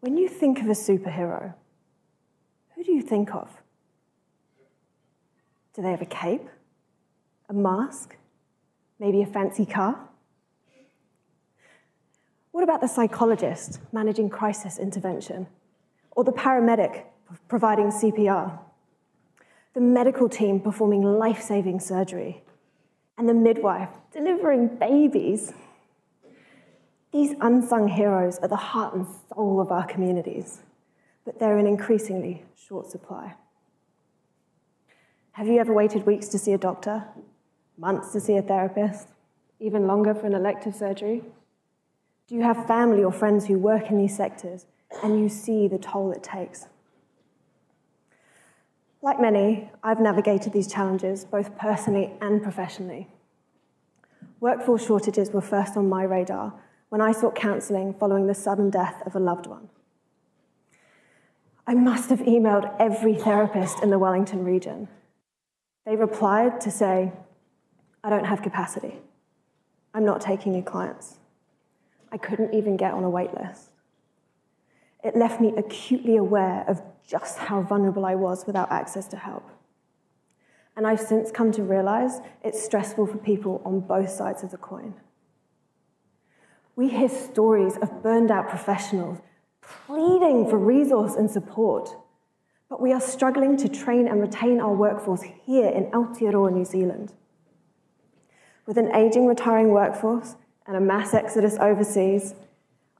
When you think of a superhero, who do you think of? Do they have a cape? A mask? Maybe a fancy car? What about the psychologist managing crisis intervention? Or the paramedic providing CPR? The medical team performing life-saving surgery? And the midwife delivering babies? These unsung heroes are the heart and soul of our communities, but they're in increasingly short supply. Have you ever waited weeks to see a doctor? Months to see a therapist? Even longer for an elective surgery? Do you have family or friends who work in these sectors and you see the toll it takes? Like many, I've navigated these challenges both personally and professionally. Workforce shortages were first on my radar when I sought counselling following the sudden death of a loved one. I must have emailed every therapist in the Wellington region. They replied to say, "I don't have capacity. I'm not taking new clients." I couldn't even get on a wait list. It left me acutely aware of just how vulnerable I was without access to help. And I've since come to realise it's stressful for people on both sides of the coin. We hear stories of burned out professionals pleading for resource and support, but we are struggling to train and retain our workforce here in Aotearoa, New Zealand. With an ageing, retiring workforce and a mass exodus overseas,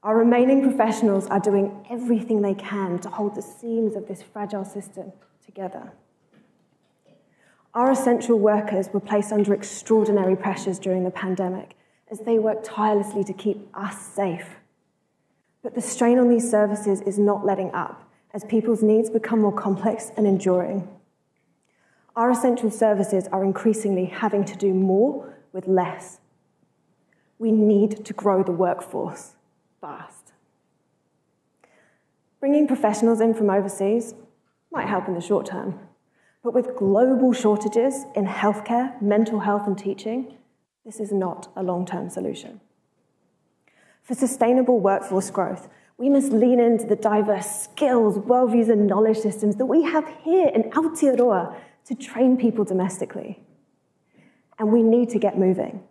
our remaining professionals are doing everything they can to hold the seams of this fragile system together. Our essential workers were placed under extraordinary pressures during the pandemic as they worked tirelessly to keep us safe. But the strain on these services is not letting up as people's needs become more complex and enduring. Our essential services are increasingly having to do more with less. We need to grow the workforce fast. Bringing professionals in from overseas might help in the short term, but with global shortages in healthcare, mental health and teaching, this is not a long-term solution. For sustainable workforce growth, we must lean into the diverse skills, worldviews and knowledge systems that we have here in Aotearoa to train people domestically. And we need to get moving,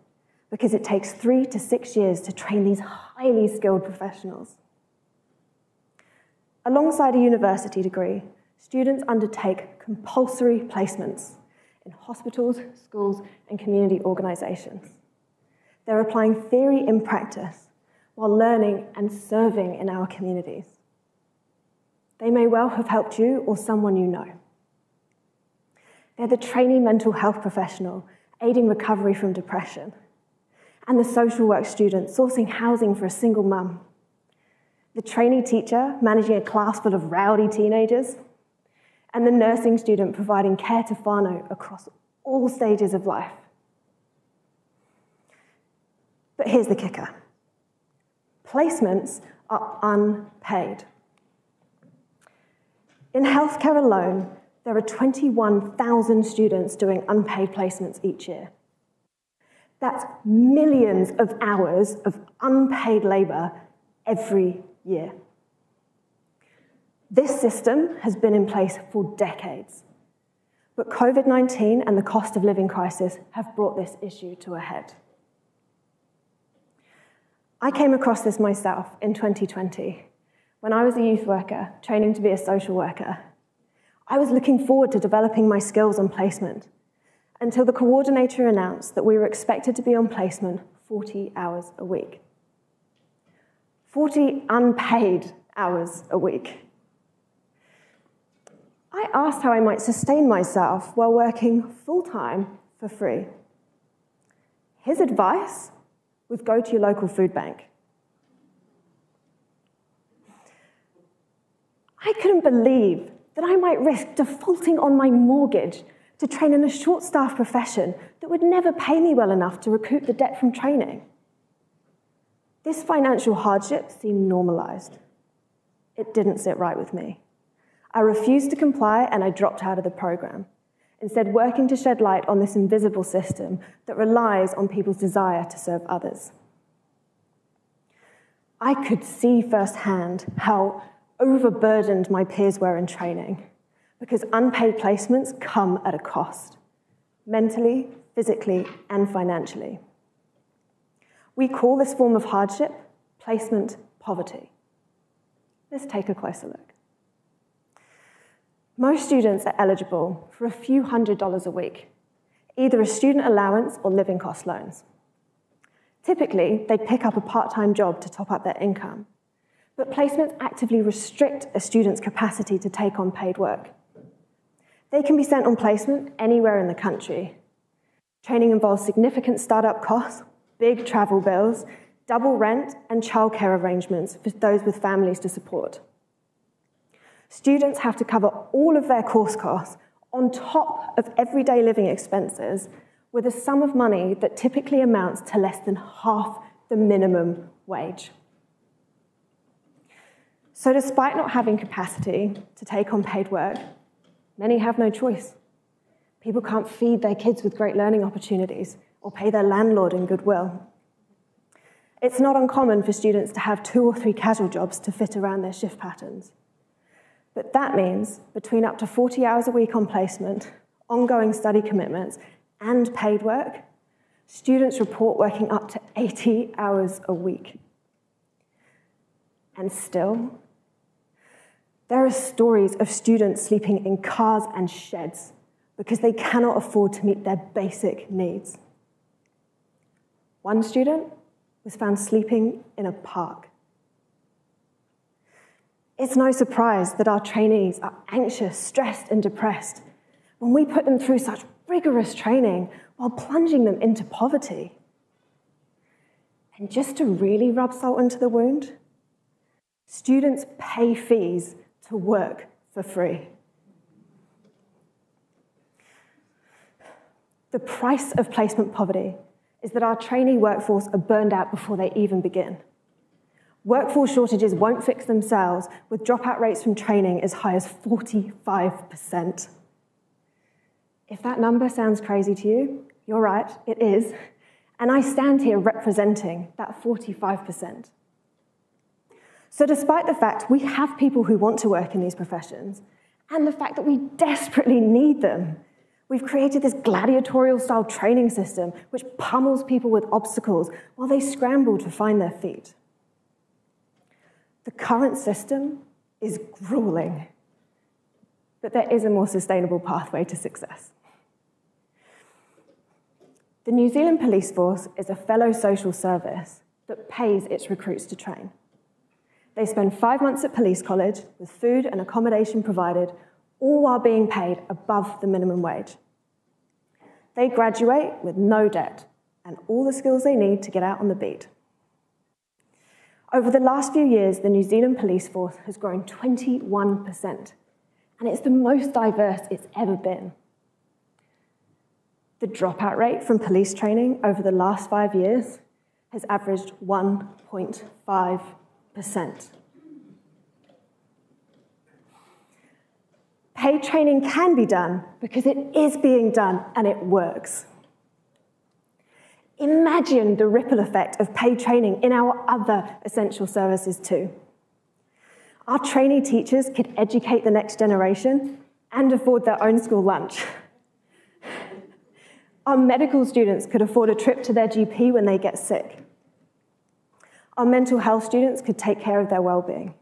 because it takes 3 to 6 years to train these highly skilled professionals. Alongside a university degree, students undertake compulsory placements in hospitals, schools, and community organisations. They're applying theory in practice while learning and serving in our communities. They may well have helped you or someone you know. They're the trainee mental health professional aiding recovery from depression, and the social work student sourcing housing for a single mum, the trainee teacher managing a class full of rowdy teenagers, and the nursing student providing care to whānau across all stages of life. But here's the kicker. Placements are unpaid. In healthcare alone, there are 21,000 students doing unpaid placements each year. That's millions of hours of unpaid labour every year. This system has been in place for decades, but COVID-19 and the cost of living crisis have brought this issue to a head. I came across this myself in 2020 when I was a youth worker training to be a social worker. I was looking forward to developing my skills on placement until the coordinator announced that we were expected to be on placement 40 hours a week. 40 unpaid hours a week. I asked how I might sustain myself while working full-time for free. His advice was go to your local food bank. I couldn't believe that I might risk defaulting on my mortgage to train in a short-staffed profession that would never pay me well enough to recoup the debt from training. This financial hardship seemed normalised. It didn't sit right with me. I refused to comply and I dropped out of the programme, instead working to shed light on this invisible system that relies on people's desire to serve others. I could see firsthand how overburdened my peers were in training, because unpaid placements come at a cost, mentally, physically, and financially. We call this form of hardship placement poverty. Let's take a closer look. Most students are eligible for a few $100s a week, either a student allowance or living cost loans. Typically, they pick up a part-time job to top up their income, but placements actively restrict a student's capacity to take on paid work. They can be sent on placement anywhere in the country. Training involves significant startup costs, big travel bills, double rent, and childcare arrangements for those with families to support. Students have to cover all of their course costs on top of everyday living expenses with a sum of money that typically amounts to less than half the minimum wage. So despite not having capacity to take on paid work, many have no choice. People can't feed their kids with great learning opportunities or pay their landlord in goodwill. It's not uncommon for students to have 2 or 3 casual jobs to fit around their shift patterns. But that means between up to 40 hours a week on placement, ongoing study commitments, and paid work, students report working up to 80 hours a week. And still, there are stories of students sleeping in cars and sheds because they cannot afford to meet their basic needs. One student was found sleeping in a park. It's no surprise that our trainees are anxious, stressed, and depressed when we put them through such rigorous training while plunging them into poverty. And just to really rub salt into the wound, students pay fees to work for free. The price of placement poverty is that our trainee workforce are burned out before they even begin. Workforce shortages won't fix themselves, with dropout rates from training as high as 45%. If that number sounds crazy to you, you're right, it is. And I stand here representing that 45%. So despite the fact we have people who want to work in these professions, and the fact that we desperately need them, we've created this gladiatorial-style training system which pummels people with obstacles while they scramble to find their feet. The current system is grueling, but there is a more sustainable pathway to success. The New Zealand Police Force is a fellow social service that pays its recruits to train. They spend 5 months at police college with food and accommodation provided, all while being paid above the minimum wage. They graduate with no debt and all the skills they need to get out on the beat. Over the last few years, the New Zealand Police Force has grown 21%, and it's the most diverse it's ever been. The dropout rate from police training over the last 5 years has averaged 1.5%. Paid training can be done because it is being done and it works. Imagine the ripple effect of paid training in our other essential services too. Our trainee teachers could educate the next generation and afford their own school lunch. Our medical students could afford a trip to their GP when they get sick. Our mental health students could take care of their well-being.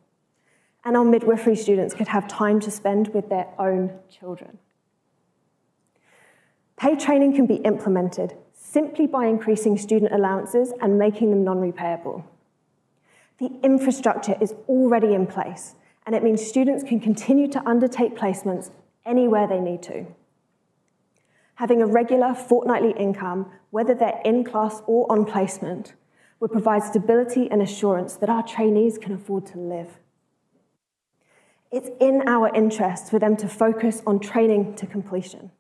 And our midwifery students could have time to spend with their own children. Paid training can be implemented simply by increasing student allowances and making them non-repayable. The infrastructure is already in place, and it means students can continue to undertake placements anywhere they need to. Having a regular fortnightly income, whether they're in class or on placement, would provide stability and assurance that our trainees can afford to live. It's in our interest for them to focus on training to completion.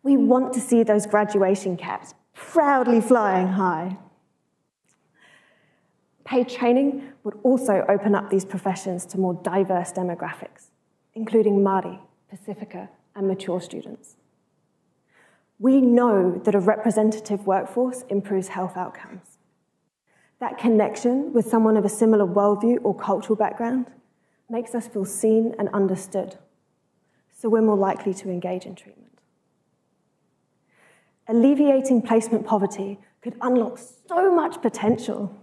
We want to see those graduation caps proudly flying high. Paid training would also open up these professions to more diverse demographics, including Māori, Pacifica, and mature students. We know that a representative workforce improves health outcomes. That connection with someone of a similar worldview or cultural background makes us feel seen and understood, so we're more likely to engage in treatment. Alleviating placement poverty could unlock so much potential.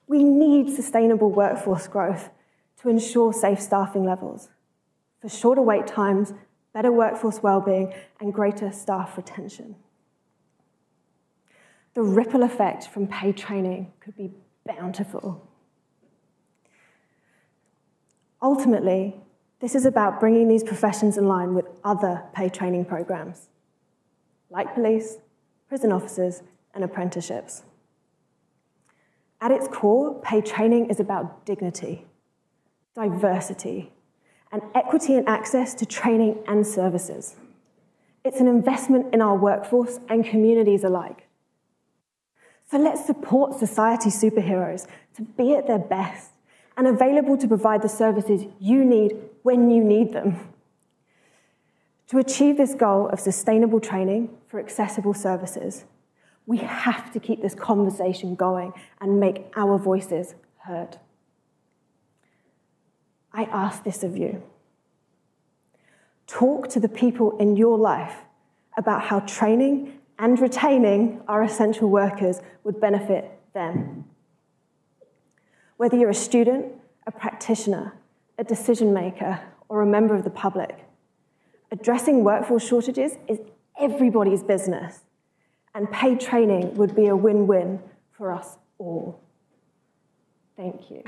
We need sustainable workforce growth to ensure safe staffing levels, for shorter wait times, better workforce well-being, and greater staff retention. The ripple effect from paid training could be bountiful. Ultimately, this is about bringing these professions in line with other paid training programs, like police, prison officers, and apprenticeships. At its core, paid training is about dignity, diversity, and equity and access to training and services. It's an investment in our workforce and communities alike. So let's support society superheroes to be at their best and available to provide the services you need when you need them. To achieve this goal of sustainable training for accessible services, we have to keep this conversation going and make our voices heard. I ask this of you. Talk to the people in your life about how training and retaining our essential workers would benefit them. Whether you're a student, a practitioner, a decision maker, or a member of the public, addressing workforce shortages is everybody's business, and paid training would be a win-win for us all. Thank you.